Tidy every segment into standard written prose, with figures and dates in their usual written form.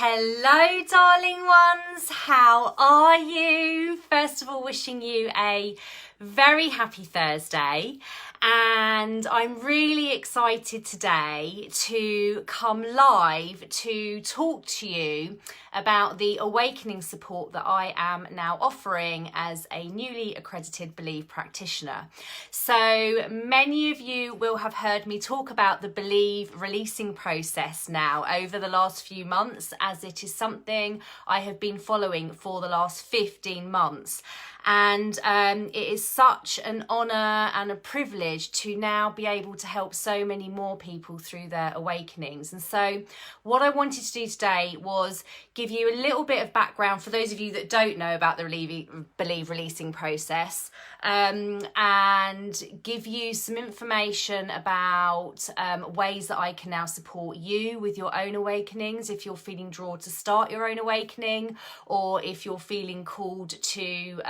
Hello, darling ones. How are you? First of all, wishing you a very happy Thursday. And I'm really excited today to come live to talk to you about the awakening support that I am now offering as a newly accredited Believe practitioner. So many of you will have heard me talk about the Believe releasing process now over the last few months, as it is something I have been following for the last 15 months. And it is such an honour and a privilege to now be able to help so many more people through their awakenings. And so what I wanted to do today was give you a little bit of background for those of you that don't know about the Believe releasing process, and give you some information about ways that I can now support you with your own awakenings if you're feeling drawn to start your own awakening, or if you're feeling called to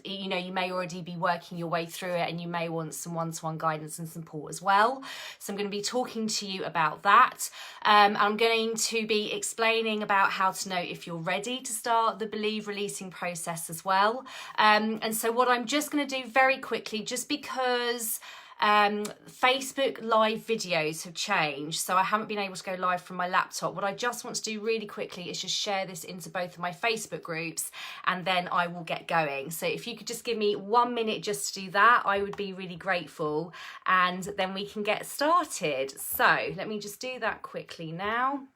you may already be working your way through it and you may want some one-to-one guidance and support as well. So I'm going to be talking to you about that. I'm going to be explaining about how to know if you're ready to start the Believe releasing process as well. And so what I'm just going to do very quickly, just because Facebook live videos have changed, so I haven't been able to go live from my laptop. What I just want to do really quickly is just share this into both of my Facebook groups, and then I will get going. So if you could just give me 1 minute just to do that, I would be really grateful, and then we can get started. So let me just do that quickly now.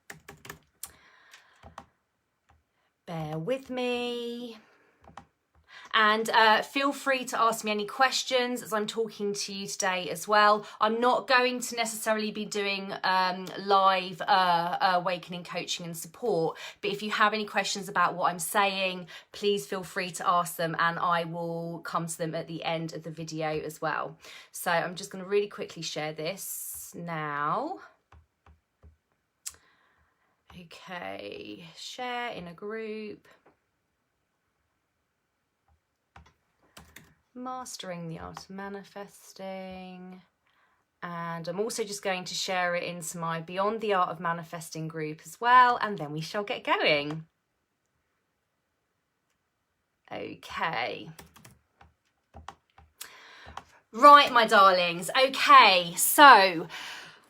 Bear with me. And feel free to ask me any questions as I'm talking to you today as well. I'm not going to necessarily be doing live awakening coaching and support, but if you have any questions about what I'm saying, please feel free to ask them and I will come to them at the end of the video as well. So I'm just going to really quickly share this now. Okay, share in a group. Mastering the Art of Manifesting, and I'm also just going to share it into my Beyond the Art of Manifesting group as well, and then we shall get going. Okay. Right, my darlings. Okay, so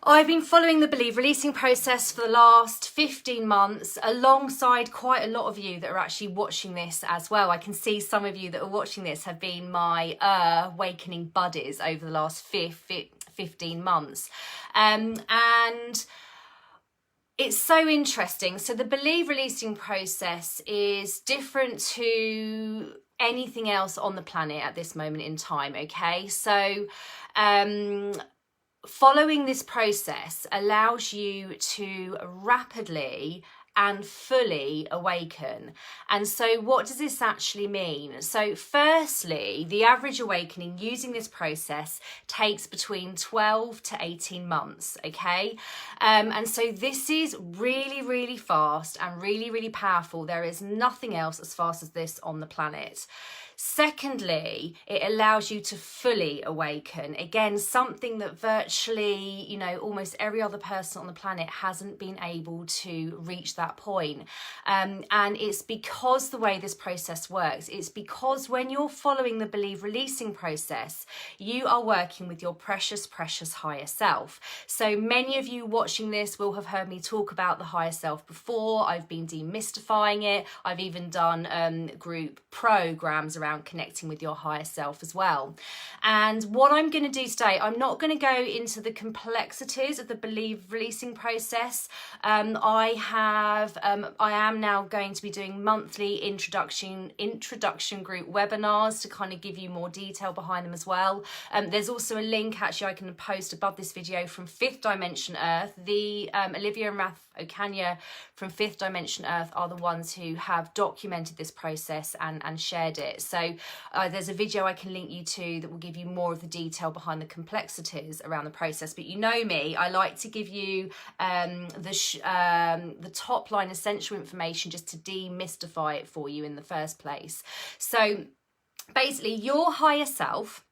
I've been following the Believe releasing process for the last 15 months alongside quite a lot of you that are actually watching this as well. I can see some of you that are watching this have been my awakening buddies over the last 15 months. And it's so interesting. So the Believe releasing process is different to anything else on the planet at this moment in time, okay? So following this process allows you to rapidly and fully awaken. And so what does this actually mean? So firstly, the average awakening using this process takes between 12 to 18 months, okay? And so this is really, really fast and really, really powerful. There is nothing else as fast as this on the planet. Secondly, it allows you to fully awaken. Again, something that virtually, almost every other person on the planet hasn't been able to reach that point. And it's because the way this process works, it's because when you're following the Believe releasing process, you are working with your precious, precious higher self. So many of you watching this will have heard me talk about the higher self before. I've been demystifying it. I've even done group programs around connecting with your higher self as well. And what I'm going to do today, I'm not going to go into the complexities of the Believe releasing process. I am now going to be doing monthly introduction group webinars to kind of give you more detail behind them as well. There's also a link actually I can post above this video from Fifth Dimension Earth. The Olivia and Raf Okanya from Fifth Dimension Earth are the ones who have documented this process and shared it. So there's a video I can link you to that will give you more of the detail behind the complexities around the process. But you know me, I like to give you the top line essential information just to demystify it for you in the first place. So basically, your higher self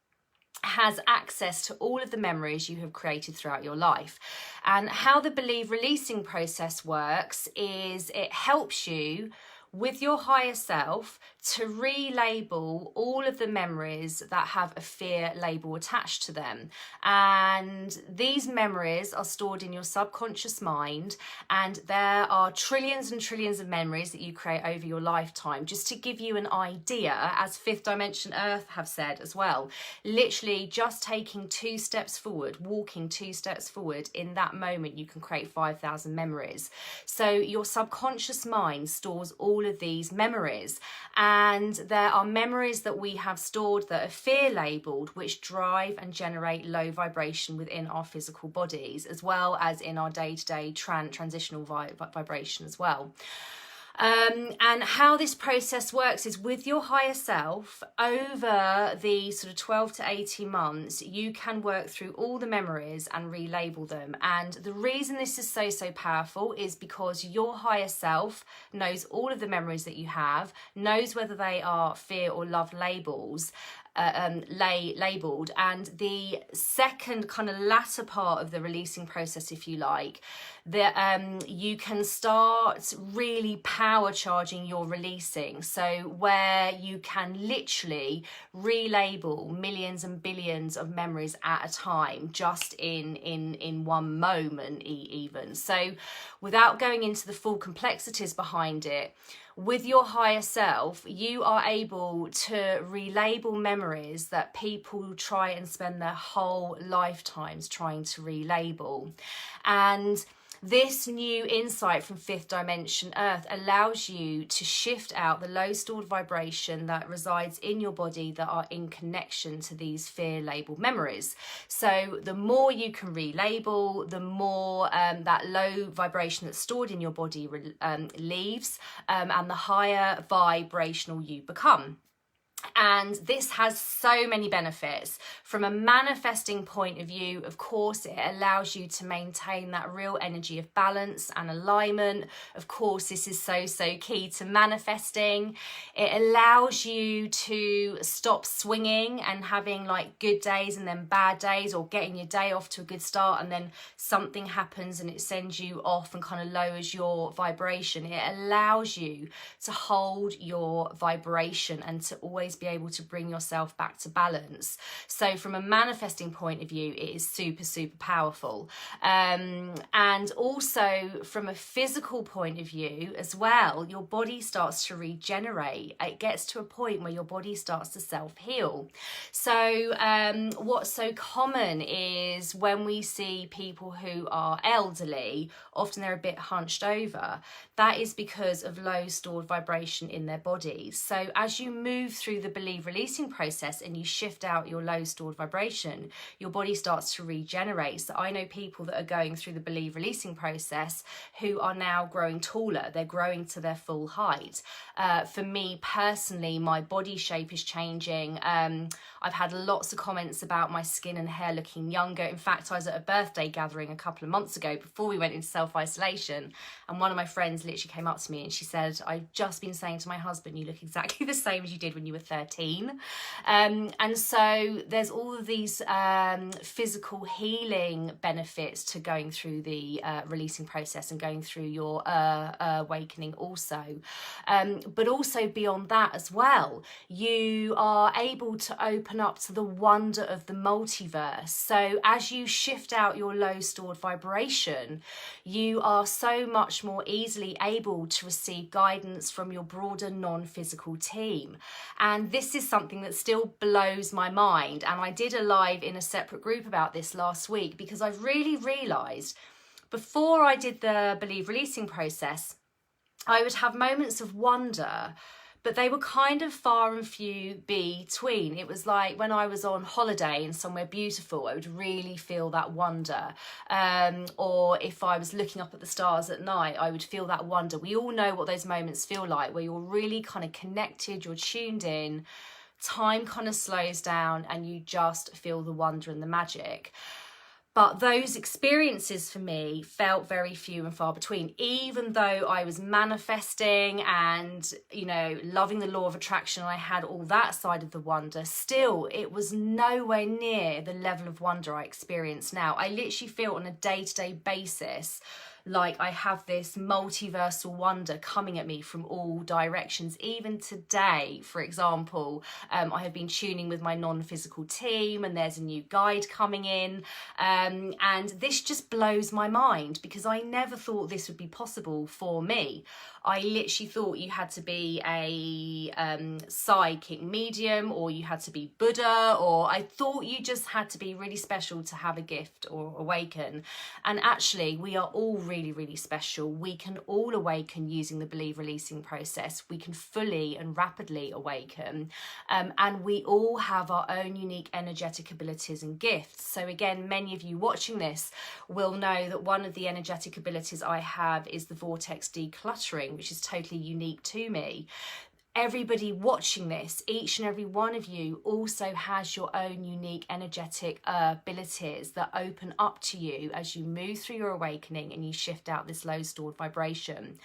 has access to all of the memories you have created throughout your life. And how the believe releasing process works is it helps you with your higher self to relabel all of the memories that have a fear label attached to them. And these memories are stored in your subconscious mind, and there are trillions and trillions of memories that you create over your lifetime. Just to give you an idea, as Fifth Dimension Earth have said as well, literally just taking 2 steps forward, walking 2 steps forward, in that moment you can create 5,000 memories. So your subconscious mind stores all of these memories, and there are memories that we have stored that are fear labeled, which drive and generate low vibration within our physical bodies, as well as in our day-to-day transitional vibration as well. And how this process works is with your higher self, over the sort of 12 to 18 months, you can work through all the memories and relabel them. And the reason this is so powerful is because your higher self knows all of the memories that you have, knows whether they are fear or love labels, labeled. And the second kind of latter part of the releasing process, if you like, that you can start really power charging your releasing. So where you can literally relabel millions and billions of memories at a time, just in one moment even. So without going into the full complexities behind it, with your higher self, you are able to relabel memories that people try and spend their whole lifetimes trying to relabel. And this new insight from Fifth Dimension Earth allows you to shift out the low stored vibration that resides in your body that are in connection to these fear labeled memories. So the more you can relabel, the more that low vibration that's stored in your body leaves, and the higher vibrational you become. And this has so many benefits. From a manifesting point of view, of course, it allows you to maintain that real energy of balance and alignment. Of course, this is so key to manifesting. It allows you to stop swinging and having like good days and then bad days, or getting your day off to a good start and then something happens and it sends you off and kind of lowers your vibration. It allows you to hold your vibration and to always be able to bring yourself back to balance. So from a manifesting point of view, it is super powerful. And also from a physical point of view as well, your body starts to regenerate. It gets to a point where your body starts to self-heal. So what's so common is when we see people who are elderly, often they're a bit hunched over. That is because of low stored vibration in their bodies. So as you move through the believe releasing process and you shift out your low stored vibration, your body starts to regenerate. So I know people that are going through the believe releasing process who are now growing taller. They're growing to their full height. For me personally, my body shape is changing. I've had lots of comments about my skin and hair looking younger. In fact, I was at a birthday gathering a couple of months ago before we went into self-isolation, and one of my friends literally came up to me and she said, "I've just been saying to my husband, you look exactly the same as you did when you were 13. And so there's all of these physical healing benefits to going through the releasing process and going through your awakening also. But also beyond that as well, you are able to open up to the wonder of the multiverse. So as you shift out your low stored vibration, you are so much more easily able to receive guidance from your broader non-physical team. And this is something that still blows my mind. And I did a live in a separate group about this last week, because I've really realised before I did the believe releasing process, I would have moments of wonder, but they were kind of far and few between. It was like when I was on holiday in somewhere beautiful, I would really feel that wonder. Or if I was looking up at the stars at night, I would feel that wonder. We all know what those moments feel like, where you're really kind of connected, you're tuned in, time kind of slows down and you just feel the wonder and the magic. But those experiences for me felt very few and far between. Even though I was manifesting and, you know, loving the law of attraction, and I had all that side of the wonder, still it was nowhere near the level of wonder I experience now. I literally feel on a day-to-day basis like I have this multiversal wonder coming at me from all directions. Even today, for example, I have been tuning with my non-physical team, and there's a new guide coming in, and this just blows my mind, because I never thought this would be possible for me. I literally thought you had to be a psychic medium, or you had to be Buddha, or I thought you just had to be really special to have a gift or awaken. And actually, we are all really special. We can all awaken using the believe releasing process. We can fully and rapidly awaken, and we all have our own unique energetic abilities and gifts. So again, many of you watching this will know that one of the energetic abilities I have is the vortex decluttering, which is totally unique to me. Everybody watching this, each and every one of you also has your own unique energetic abilities that open up to you as you move through your awakening and you shift out this low stored vibration.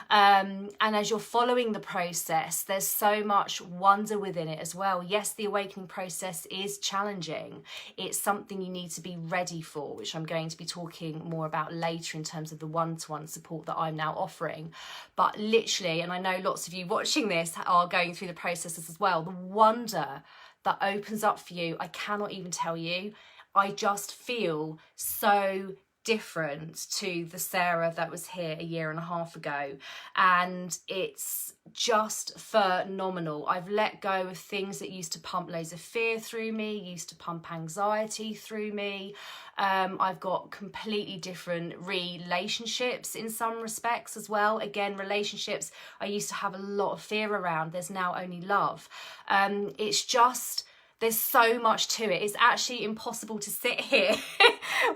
And as you're following the process, there's so much wonder within it as well. Yes, the awakening process is challenging. It's something you need to be ready for, which I'm going to be talking more about later in terms of the one-to-one support that I'm now offering. But literally, and I know lots of you watching this are going through the processes as well, the wonder that opens up for you, I cannot even tell you. I just feel so different to the Sarah that was here a year and a half ago, and it's just phenomenal. I've let go of things that used to pump loads of fear through me, used to pump anxiety through me. I've got completely different relationships in some respects as well. Again, relationships I used to have a lot of fear around, there's now only love. It's just, there's so much to it. It's actually impossible to sit here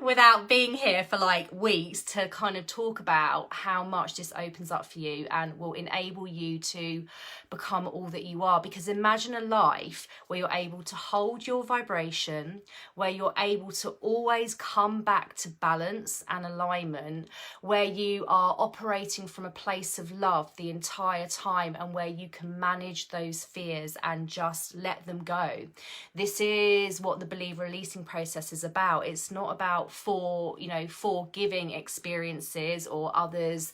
without being here for like weeks to kind of talk about how much this opens up for you and will enable you to become all that you are. Because imagine a life where you're able to hold your vibration, where you're able to always come back to balance and alignment, where you are operating from a place of love the entire time, and where you can manage those fears and just let them go. This is what the believe releasing process is about. It's not about forgiving experiences or others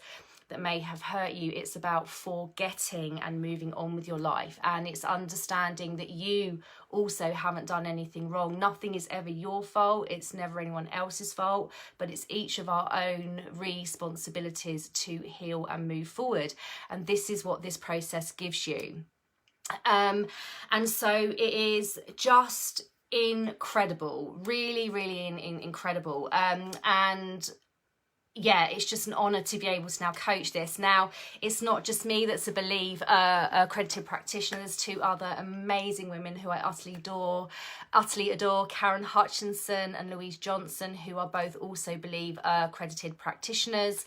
that may have hurt you. It's about forgetting and moving on with your life. And it's understanding that you also haven't done anything wrong. Nothing is ever your fault. It's never anyone else's fault, but it's each of our own responsibilities to heal and move forward. And this is what this process gives you. And so it is just incredible, really incredible. And yeah, it's just an honor to be able to now coach this. Now, it's not just me that's a Believe accredited practitioner. There's two other amazing women who I utterly adore, Karen Hutchinson and Louise Johnson, who are both also Believe accredited practitioners.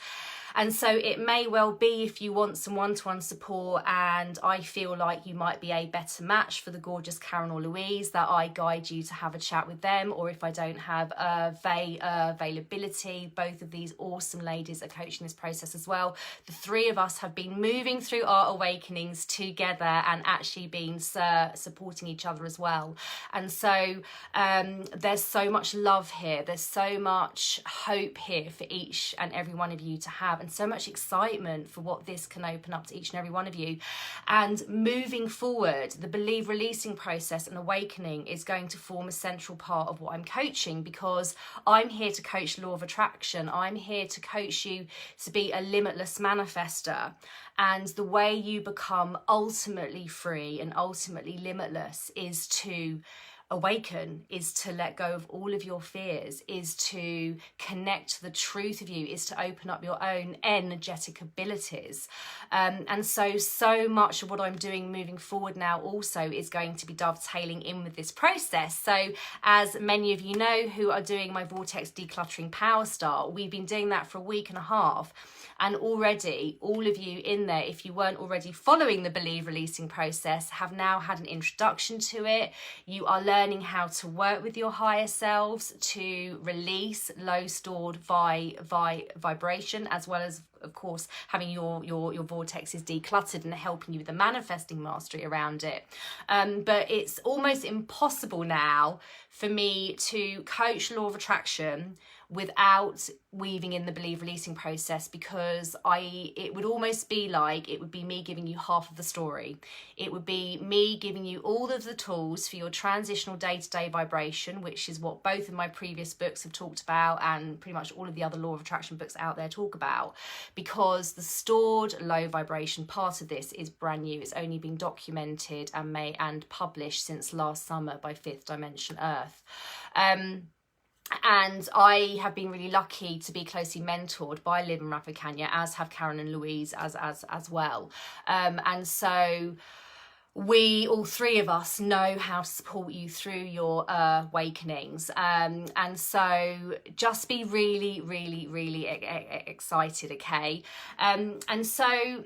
And so it may well be, if you want some one-to-one support and I feel like you might be a better match for the gorgeous Karen or Louise, that I guide you to have a chat with them. Or if I don't have availability, both of these awesome ladies are coaching this process as well. The three of us have been moving through our awakenings together and actually been supporting each other as well. And so there's so much love here. There's so much hope here for each and every one of you to have, and so much excitement for what this can open up to each and every one of you. And moving forward, the believe releasing process and awakening is going to form a central part of what I'm coaching, because I'm here to coach law of attraction. I'm here to coach you to be a limitless manifester. And the way you become ultimately free and ultimately limitless is to awaken, is to let go of all of your fears, is to connect to the truth of you, is to open up your own energetic abilities. And so much of what I'm doing moving forward now also is going to be dovetailing in with this process. So as many of you know who are doing my Vortex Decluttering Power Start, we've been doing that for a week and a half. And already, all of you in there, if you weren't already following the Believe releasing process, have now had an introduction to it. You are learning how to work with your higher selves to release low stored vibration, as well as, of course, having your vortexes decluttered and helping you with the manifesting mastery around it. But it's almost impossible now for me to coach law of attraction without weaving in the Believe releasing process, because it would almost be like it would be me giving you half of the story. It would be me giving you all of the tools for your transitional day-to-day vibration, which is what both of my previous books have talked about, and pretty much all of the other law of attraction books out there talk about, because the stored low vibration part of this is brand new. It's only been documented and published since last summer by Fifth Dimension Earth. And I have been really lucky to be closely mentored by Liv and Rafa Kanya, as have Karen and Louise as well. And so we, all three of us, know how to support you through your awakenings. And so just be really, really, really excited, okay? And so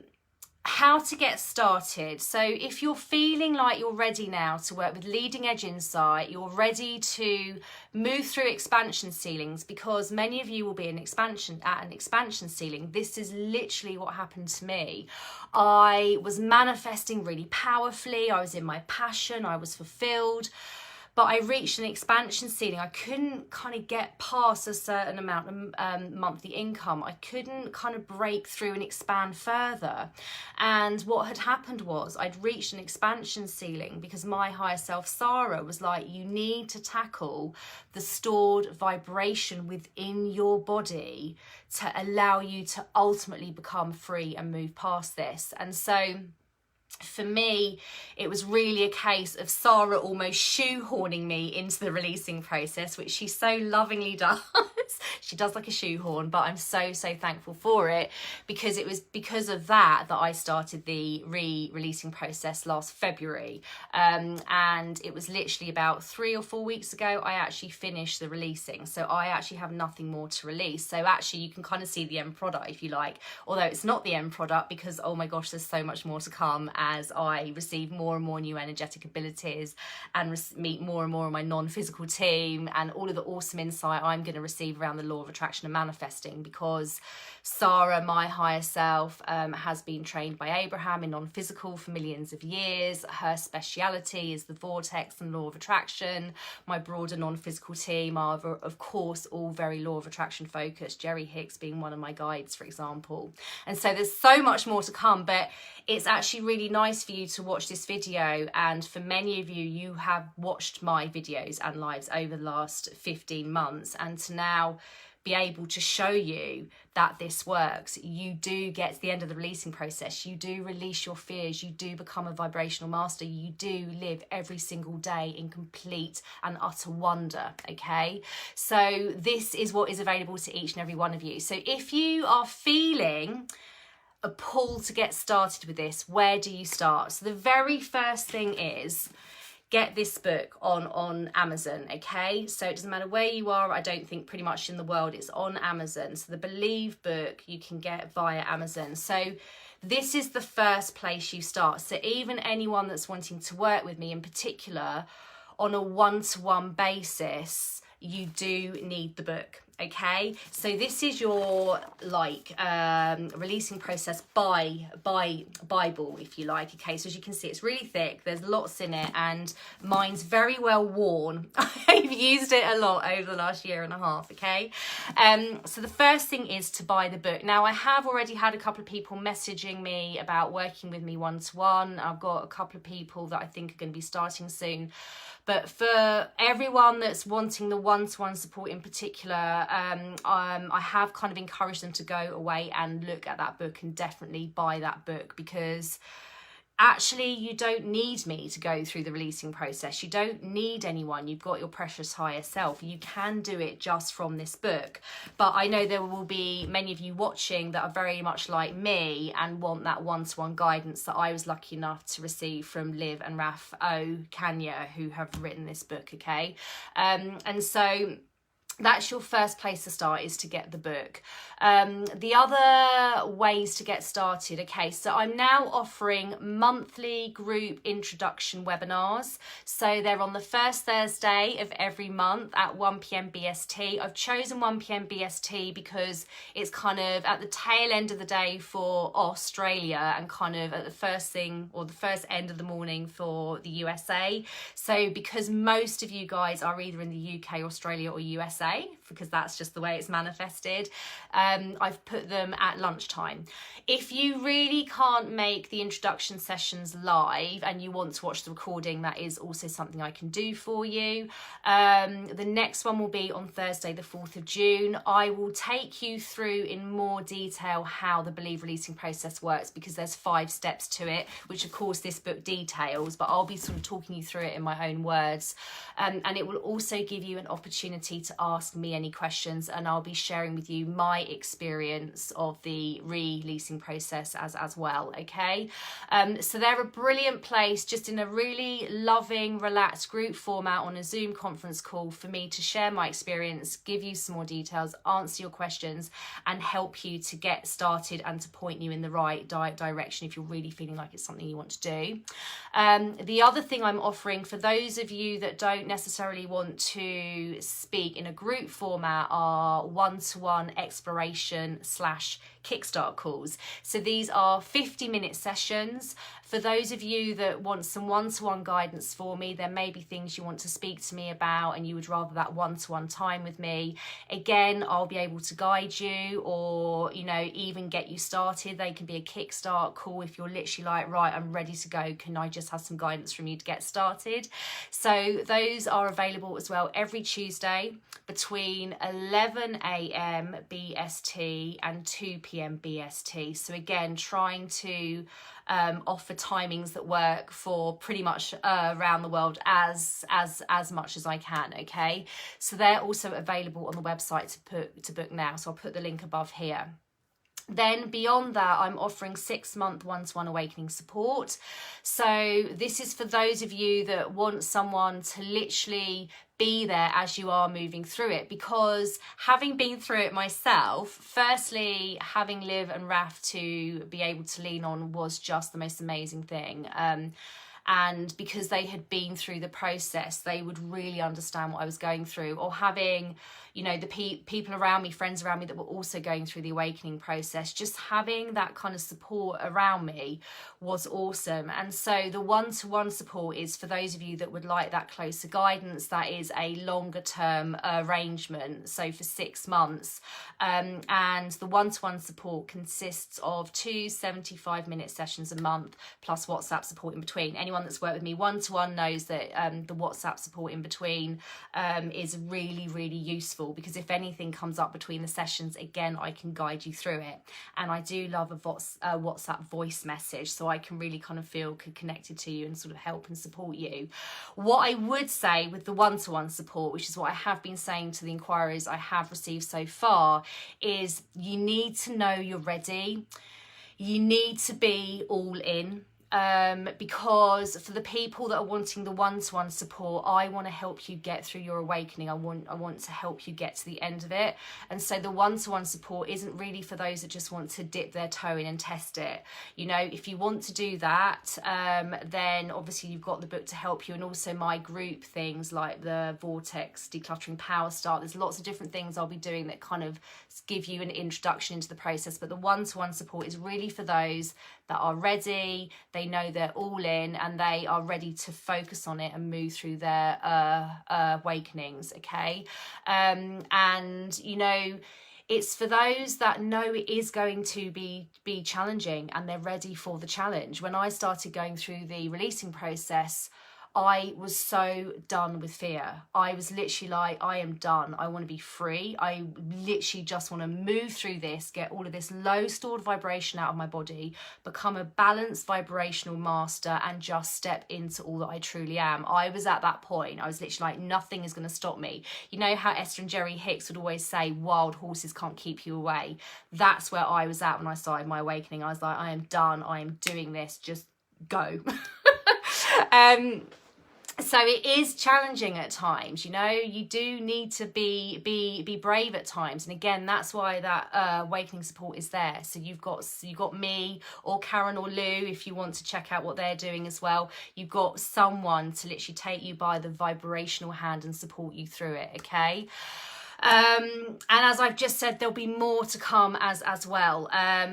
how to get started. So if you're feeling like you're ready now to work with leading edge insight, you're ready to move through expansion ceilings, because many of you will be at an expansion ceiling. This is literally what happened to me. I was manifesting really powerfully. I was in my passion. I was fulfilled. But I reached an expansion ceiling. I couldn't kind of get past a certain amount of monthly income. I couldn't kind of break through and expand further. And what had happened was I'd reached an expansion ceiling because my higher self, Sarah, was like, you need to tackle the stored vibration within your body to allow you to ultimately become free and move past this. And so for me, it was really a case of Sarah almost shoehorning me into the releasing process, which she so lovingly does. She does like a shoehorn, but I'm so thankful for it, because it was because of that I started the releasing process last February. And it was literally about 3 or 4 weeks ago I actually finished the releasing. So I actually have nothing more to release. So actually you can kind of see the end product, if you like, although it's not the end product, because oh my gosh, there's so much more to come as I receive more and more new energetic abilities and meet more and more of my non-physical team, and all of the awesome insight I'm going to receive around the law of attraction and manifesting, because Sarah, my higher self, has been trained by Abraham in non-physical for millions of years. Her speciality is the vortex and law of attraction. My broader non-physical team are, of course, all very law of attraction focused, Jerry Hicks being one of my guides, for example. And so there's so much more to come, but it's actually really nice for you to watch this video. And for many of you, you have watched my videos and lives over the last 15 months, and to now be able to show you that this works. You do get to the end of the releasing process. You do release your fears. You do become a vibrational master. You do live every single day in complete and utter wonder, okay? So this is what is available to each and every one of you. So if you are feeling a pull to get started with this, where do you start? So the very first thing is, get this book on Amazon, okay? So it doesn't matter where you are, I don't think, pretty much in the world, it's on Amazon. So the Believe book you can get via Amazon. So this is the first place you start. So even anyone that's wanting to work with me in particular on a one-to-one basis, you do need the book, okay? So this is your releasing process Bible, if you like, okay? So as you can see, it's really thick, there's lots in it, and mine's very well worn. I've used it a lot over the last year and a half, okay? So the first thing is to buy the book. Now, I have already had a couple of people messaging me about working with me one-to-one. I've got a couple of people that I think are going to be starting soon. But for everyone that's wanting the one-to-one support in particular, I have kind of encouraged them to go away and look at that book and definitely buy that book, because actually you don't need me to go through the releasing process. You don't need anyone. You've got your precious higher self. You can do it just from this book. But I know there will be many of you watching that are very much like me and want that one-to-one guidance that I was lucky enough to receive from Liv and Raf Kanya, who have written this book, okay? And so That's your first place to start, is to get the book. The other ways to get started, okay, so I'm now offering monthly group introduction webinars. So they're on the first Thursday of every month at 1 p.m. BST. I've chosen 1 p.m. BST because it's kind of at the tail end of the day for Australia and kind of at the first thing, or the first end of the morning for the USA. So because most of you guys are either in the UK, Australia or USA, because that's just the way it's manifested, I've put them at lunchtime. If you really can't make the introduction sessions live and you want to watch the recording, that is also something I can do for you. The next one will be on Thursday the 4th of June. I will take you through in more detail how the believe releasing process works, because there's 5 steps to it, which of course this book details, but I'll be sort of talking you through it in my own words. And it will also give you an opportunity to ask me any questions, and I'll be sharing with you my experience of the releasing process as well, okay? So they're a brilliant place, just in a really loving, relaxed group format on a Zoom conference call, for me to share my experience, give you some more details, answer your questions, and help you to get started and to point you in the right direction if you're really feeling like it's something you want to do. The other thing I'm offering for those of you that don't necessarily want to speak in a group format are one-to-one exploration / kickstart calls. So these are 50-minute sessions. For those of you that want some one-to-one guidance for me, there may be things you want to speak to me about and you would rather that one-to-one time with me. Again, I'll be able to guide you, or, you know, even get you started. They can be a kickstart call if you're literally like, right, I'm ready to go. Can I just have some guidance from you to get started? So those are available as well every Tuesday between 11 a.m. BST and 2 p.m. BST. So again, trying to offer timings that work for pretty much around the world as much as I can, okay? So they're also available on the website to book now. So I'll put the link above here. Then beyond that, I'm offering 6-month one-to-one awakening support. So this is for those of you that want someone to literally be there as you are moving through it, because having been through it myself, firstly, having Liv and Raf to be able to lean on was just the most amazing thing. And because they had been through the process, they would really understand what I was going through. Or having, you know, the people around me, friends around me that were also going through the awakening process, just having that kind of support around me was awesome. And so the one-to-one support is for those of you that would like that closer guidance. That is a longer term arrangement, so for 6 months. And the one-to-one support consists of 2 75-minute sessions a month plus WhatsApp support in between. Anyone that's worked with me one-to-one knows that the WhatsApp support in between is really, really useful, because if anything comes up between the sessions, again, I can guide you through it. And I do love a WhatsApp voice message, so I can really kind of feel connected to you and sort of help and support you. What I would say with the one-to-one support, which is what I have been saying to the inquiries I have received so far, is you need to know you're ready. You need to be all in. Because for the people that are wanting the one-to-one support, I want to help you get through your awakening. I want to help you get to the end of it. And so the one-to-one support isn't really for those that just want to dip their toe in and test it. You know, if you want to do that, then obviously you've got the book to help you, and also my group things like the Vortex Decluttering Power Start. There's lots of different things I'll be doing that kind of give you an introduction into the process. But the one-to-one support is really for those that are ready. They know they're all in and they are ready to focus on it and move through their awakenings, okay? And, you know, it's for those that know it is going to be challenging and they're ready for the challenge. When I started going through the releasing process, I was so done with fear. I was literally like, I am done. I want to be free. I literally just want to move through this, get all of this low stored vibration out of my body, become a balanced vibrational master, and just step into all that I truly am. I was at that point. I was literally like, nothing is going to stop me. You know how Esther and Jerry Hicks would always say, wild horses can't keep you away. That's where I was at when I started my awakening. I was like, I am done. I am doing this. Just go. So it is challenging at times, you know. You do need to be brave at times, and again, that's why that awakening support is there. So you've got me or Karen or Lou if you want to check out what they're doing as well. You've got someone to literally take you by the vibrational hand and support you through it. Okay. And as I've just said, there'll be more to come as well.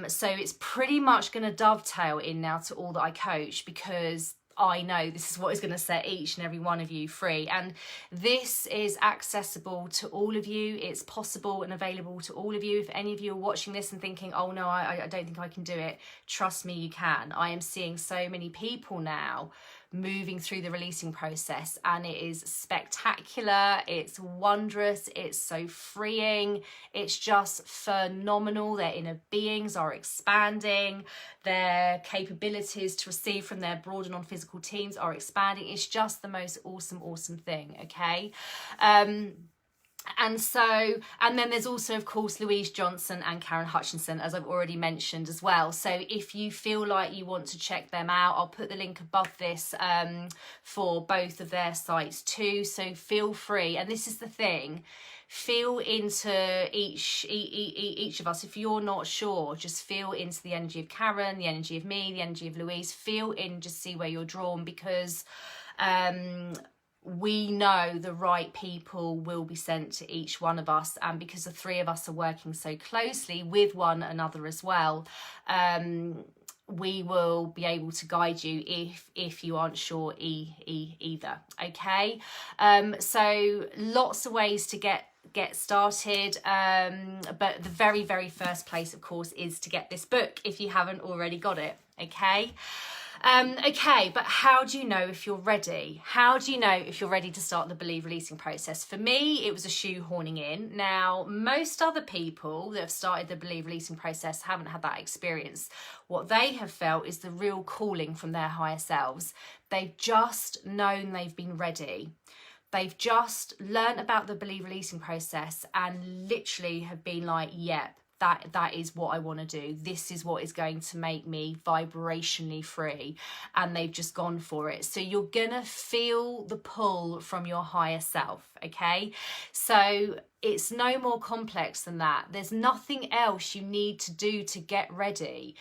So it's pretty much going to dovetail in now to all that I coach, because I know this is what is going to set each and every one of you free. And this is accessible to all of you. It's possible and available to all of you. If any of you are watching this and thinking, oh no, I don't think I can do it, trust me, you can. I am seeing so many people now moving through the releasing process, and it is spectacular, it's wondrous, it's so freeing, it's just phenomenal. Their inner beings are expanding, their capabilities to receive from their broad and non-physical teams are expanding. It's just the most awesome thing. Okay. And then there's also, of course, Louise Johnson and Karen Hutchinson, as I've already mentioned as well. So if you feel like you want to check them out, I'll put the link above this for both of their sites too. So feel free. And this is the thing, feel into each of us. If you're not sure, just feel into the energy of Karen, the energy of me, the energy of Louise. Feel in, just see where you're drawn, because we know the right people will be sent to each one of us, and because the three of us are working so closely with one another as well, we will be able to guide you if you aren't sure either. Okay. So lots of ways to get started, but the very first place, of course, is to get this book if you haven't already got it. Okay. Okay, but how do you know if you're ready? How do you know if you're ready to start the believe releasing process? For me, it was a shoehorning in. Now, most other people that have started the believe releasing process haven't had that experience. What they have felt is the real calling from their higher selves. They've just known they've been ready. They've just learnt about the believe releasing process and literally have been like, yep, that is what I want to do. This is what is going to make me vibrationally free. And they've just gone for it. So you're going to feel the pull from your higher self. Okay. So it's no more complex than that. There's nothing else you need to do to get ready.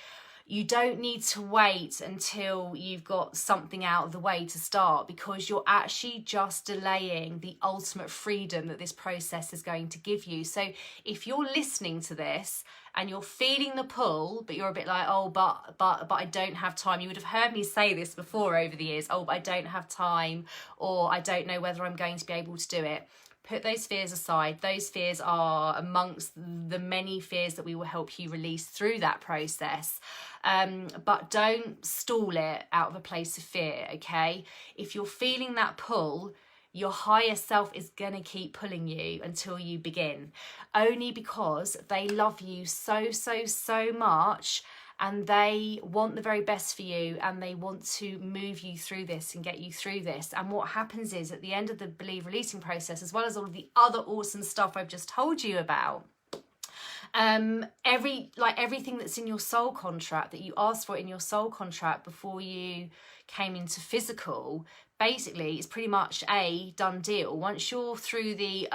You don't need to wait until you've got something out of the way to start, because you're actually just delaying the ultimate freedom that this process is going to give you. So if you're listening to this and you're feeling the pull, but you're a bit like, oh, but I don't have time. You would have heard me say this before over the years. Oh, but I don't have time, or I don't know whether I'm going to be able to do it. Put those fears aside. Those fears are amongst the many fears that we will help you release through that process. But don't stall it out of a place of fear, okay? If you're feeling that pull, your higher self is going to keep pulling you until you begin. Only because they love you so much, and they want the very best for you, and they want to move you through this and get you through this. And what happens is, at the end of the believe releasing process, as well as all of the other awesome stuff I've just told you about, everything that's in your soul contract that you asked for in your soul contract before you came into physical, basically it's pretty much a done deal. Once you're through the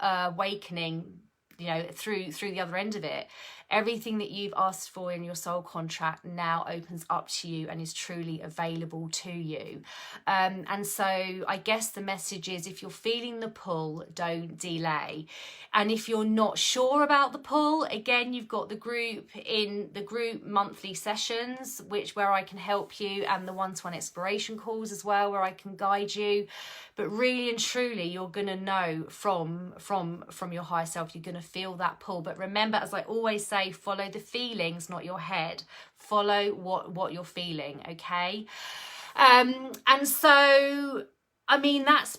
awakening, you know, through the other end of it, everything that you've asked for in your soul contract now opens up to you and is truly available to you. And so I guess the message is, if you're feeling the pull, don't delay. And if you're not sure about the pull, again, you've got the group monthly sessions, where I can help you, and the one-to-one exploration calls as well, where I can guide you. But really and truly, you're going to know from your higher self. You're going to feel that pull. But remember, as I always say, follow the feelings, not your head. Follow what you're feeling, okay? And so, I mean, that's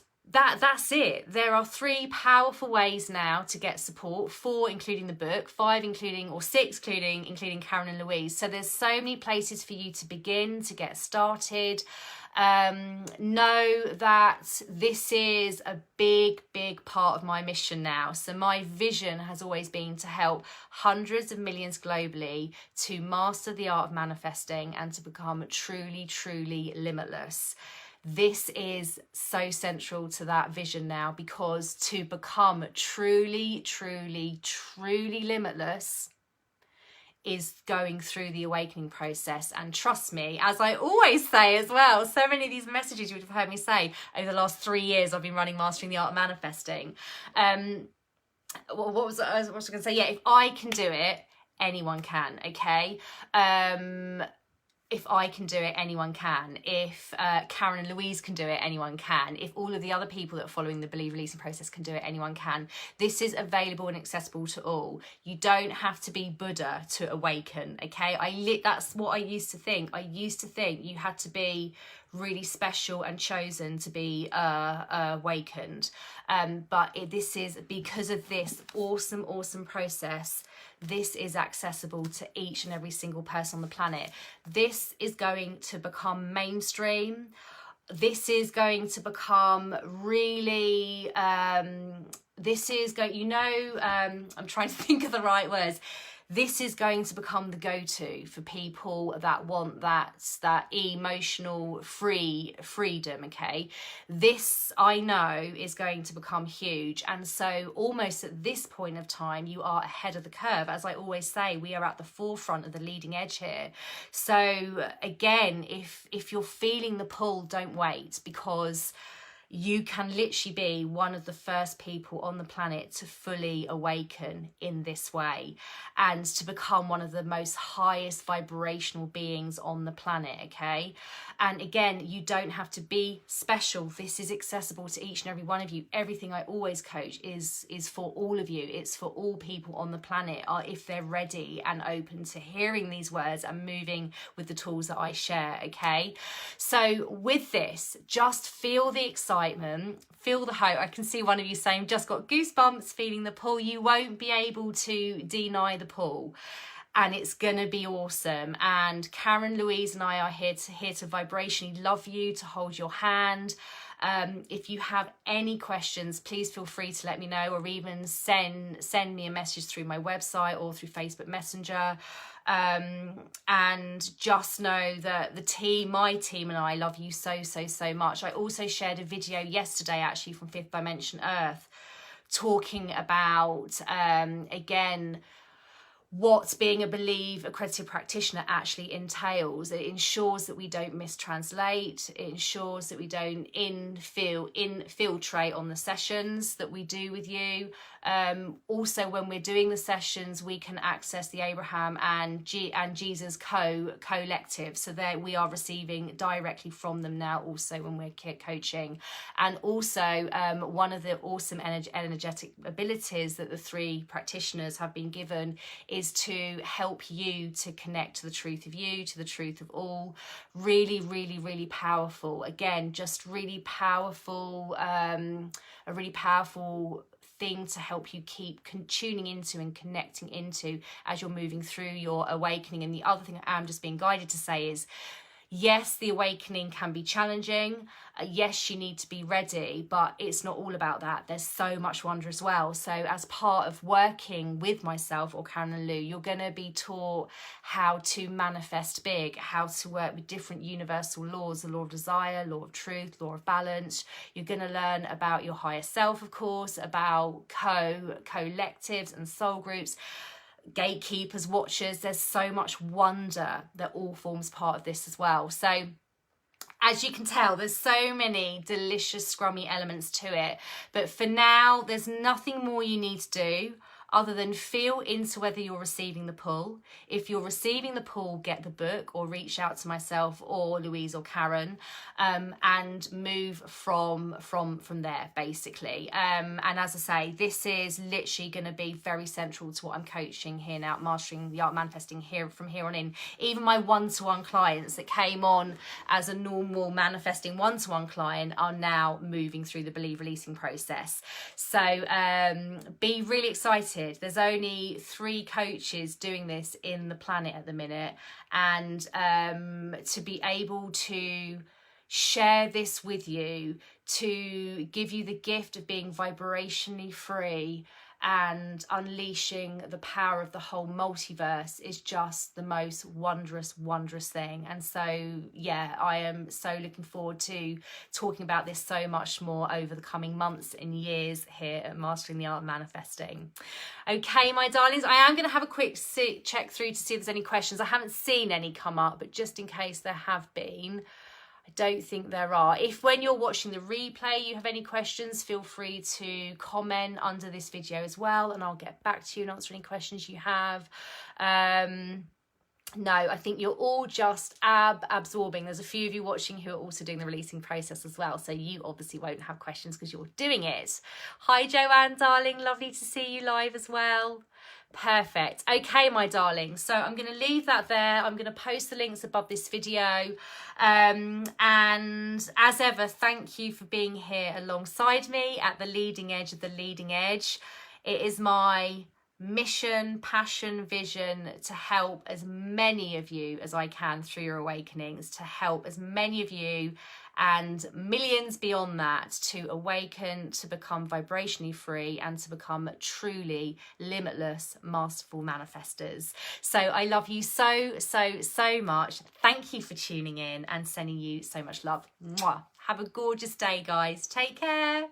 it. There are 3 powerful ways now to get support, 4 including the book, 5 including, or 6 including Karen and Louise. So there's so many places for you to begin, to get started. Know that this is a big part of my mission now. So my vision has always been to help hundreds of millions globally to master the art of manifesting and to become truly limitless. This is so central to that vision now, because to become truly, truly, truly limitless is going through the awakening process. And trust me, as I always say as well, so many of these messages you would have heard me say over the last 3 years I've been running Mastering the Art of Manifesting. What was I going to say? Yeah, if I can do it, anyone can, okay? If I can do it, anyone can. If Karen and Louise can do it, anyone can. If all of the other people that are following the Believe Releasing process can do it, anyone can. This is available and accessible to all. You don't have to be Buddha to awaken, okay? That's what I used to think. I used to think you had to be really special and chosen to be awakened. But this is, because of this awesome process, this is accessible to each and every single person on the planet. This is going to become mainstream. This is going to become really, I'm trying to think of the right words. This is going to become the go-to for people that want that emotional freedom, okay? This, I know, is going to become huge. And so almost at this point of time, you are ahead of the curve. As I always say, we are at the forefront of the leading edge here. So again, if you're feeling the pull, don't wait, because you can literally be one of the first people on the planet to fully awaken in this way, and to become one of the most highest vibrational beings on the planet, okay? And again, you don't have to be special. This is accessible to each and every one of you. Everything I always coach is for all of you. It's for all people on the planet, if they're ready and open to hearing these words and moving with the tools that I share, okay? So with this, just feel the excitement, feel the hope. I can see one of you saying, just got goosebumps, feeling the pull. You won't be able to deny the pull, and it's gonna be awesome. And Karen, Louise and I are here to vibrationally love you, to hold your hand. If you have any questions, please feel free to let me know, or even send me a message through my website or through Facebook Messenger. And just know that my team and I love you so much. I also shared a video yesterday actually from Fifth Dimension Earth, talking about again what being a Believe accredited practitioner actually entails. It ensures that we don't mistranslate. It ensures that we don't infiltrate on the sessions that we do with you. Also, when we're doing the sessions, we can access the Abraham and Jesus collective. So there we are receiving directly from them now, also when we're coaching. And also one of the awesome energetic abilities that the 3 practitioners have been given is to help you to connect to the truth of you, to the truth of all. Really powerful. Again, just really powerful, a really powerful thing to help you keep tuning into and connecting into as you're moving through your awakening. And the other thing I'm just being guided to say is, yes, the awakening can be challenging. Yes, you need to be ready, but it's not all about that. There's so much wonder as well. So as part of working with myself or Karen and Lou, you're going to be taught how to manifest big, how to work with different universal laws, the law of desire, law of truth, law of balance. You're going to learn about your higher self, of course, about collectives and soul groups, gatekeepers, watchers. There's so much wonder that all forms part of this as well. So as you can tell, there's so many delicious scrummy elements to it, but for now there's nothing more you need to do other than feel into whether you're receiving the pull. If you're receiving the pull, get the book or reach out to myself or Louise or Karen, and move from there, basically. And as I say, this is literally going to be very central to what I'm coaching here now, Mastering the Art of Manifesting here from here on in. Even my one-to-one clients that came on as a normal manifesting one-to-one client are now moving through the Believe Releasing process. So be really excited. There's only 3 coaches doing this in the planet at the minute, and to be able to share this with you, to give you the gift of being vibrationally free and unleashing the power of the whole multiverse is just the most wondrous thing. And so yeah, I am so looking forward to talking about this so much more over the coming months and years here at Mastering the Art of Manifesting. Okay, my darlings, I am going to have a quick check through to see if there's any questions. I haven't seen any come up, but just in case there have been, I don't think there are. If when you're watching the replay you have any questions, feel free to comment under this video as well, and I'll get back to you and answer any questions you have. No, I think you're all just absorbing. There's a few of you watching who are also doing the releasing process as well, so you obviously won't have questions because you're doing it. Hi Joanne, darling, lovely to see you live as well. Perfect. Okay, my darling, so I'm going to leave that there. I'm going to post the links above this video, and as ever, thank you for being here alongside me at the leading edge of the leading edge. It is my mission, passion, vision to help as many of you as I can through your awakenings, to help as many of you and millions beyond that to awaken, to become vibrationally free, and to become truly limitless, masterful manifestors. So I love you so much. Thank you for tuning in and sending you so much love. Mwah. Have a gorgeous day, guys. Take care.